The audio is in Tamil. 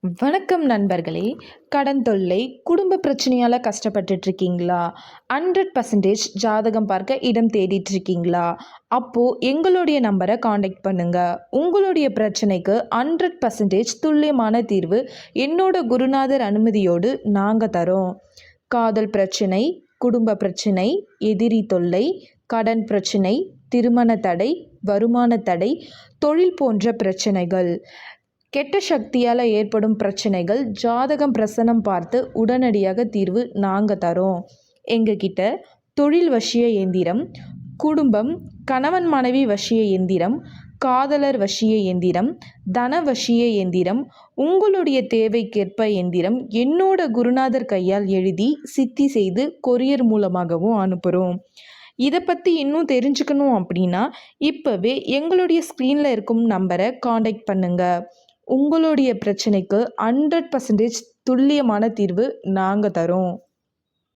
வணக்கம் நண்பர்களே. கடன் தொல்லை, குடும்ப பிரச்சனையால் கஷ்டப்பட்டுட்டு இருக்கீங்களா? 100% ஜாதகம் பார்க்க இடம் தேடிட்டு இருக்கீங்களா? அப்போது எங்களுடைய நம்பரை காண்டாக்ட் பண்ணுங்க. உங்களுடைய பிரச்சனைக்கு 100% துல்லியமான தீர்வு என்னோட குருநாதர் அனுமதியோடு நாங்கள் தரோம். காதல் பிரச்சனை, குடும்ப பிரச்சனை, எதிரி தொல்லை, கடன் பிரச்சனை, திருமண தடை, வருமான தடை, தொழில் போன்ற பிரச்சனைகள், கெட்ட சக்தியால் ஏற்படும் பிரச்சனைகள், ஜாதகம் பிரசனம் பார்த்து உடனடியாக தீர்வு நாங்கள் தரோம். எங்ககிட்ட தொழில் வசிய எந்திரம், குடும்பம், கணவன் மனைவி வசிய எந்திரம், காதலர் வசிய எந்திரம், தன வசிய எந்திரம், உங்களுடைய தேவைக்கேற்ப எந்திரம் என்னோட குருநாதர் கையால் எழுதி சித்தி செய்து கொரியர் மூலமாகவும் அனுப்புகிறோம். இதை பற்றி இன்னும் தெரிஞ்சுக்கணும் அப்படின்னா இப்போவே எங்களுடைய ஸ்க்ரீனில் இருக்கும் நம்பரை காண்டாக்ட் பண்ணுங்கள். உங்களுடைய பிரச்சனைக்கு 100% துல்லியமான தீர்வு நாங்கள் தரோம்.